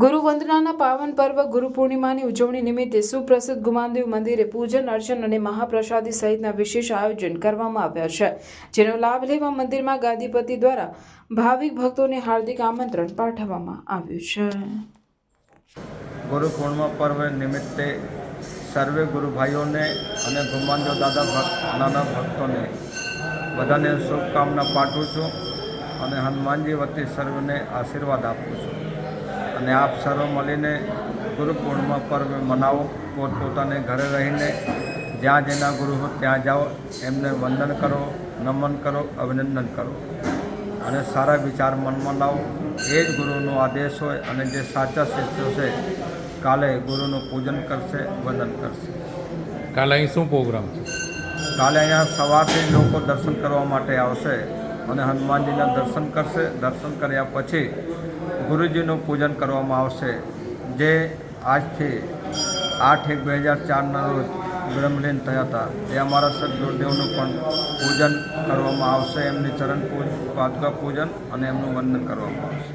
ગુરુ વંદનાના પાવન પર્વ ગુરુ પૂર્ણિમાની ઉજવણી નિમિત્તે સુપ્રસિદ્ધ ગુમાનદેવ મંદિરે પૂજન અર્ચન અને મહાપ્રસાદી સહિતના વિશેષ આયોજન કરવામાં આવ્યા છે, જેનો લાભ લેવા મંદિરમાં ગાદીપતિ દ્વારા ભાવિક ભક્તોને હાર્દિક આમંત્રણ પાઠવવામાં આવ્યું છે। ગુરુ પૂર્ણિમા પર્વ નિમિત્તે સર્વે ગુરુ ભાઈઓને અને ગુમાનદેવ દાદા નાના ભક્તોને બધાને શુભકામના પાઠવું છું અને હનુમાનજી વતી સર્વને આશીર્વાદ આપું છું અને આપ સર્વ મળીને ગુરુ પૂર્ણિમા પર્વ મનાવો। પોતપોતાને ઘરે રહીને જ્યાં જેના ગુરુ હોય ત્યાં જાઓ, એમને વંદન કરો, નમન કરો, અભિનંદન કરો અને સારા વિચાર મનમાં લાવો। એ જ ગુરુનો આદેશ હોય અને જે સાચા શિષ્યો છે કાલે ગુરુનું પૂજન કરશે, વંદન કરશે। કાલે અહીં શું પ્રોગ્રામ છે? કાલે અહીંયા સવારથી લોકો દર્શન કરવા માટે આવશે અને હનુમાનજીના દર્શન કરશે। દર્શન કર્યા પછી ગુરુજીનું પૂજન કરવામાં આવશે, જે આજથી 8/1/2004ના રોજ બ્રહ્મલીન થયા હતા। એ અમારા સદગુરુદેવનું પણ પૂજન કરવામાં આવશે, એમની ચરણ પાદુકા પૂજન અને એમનું વંદન કરવામાં આવશે।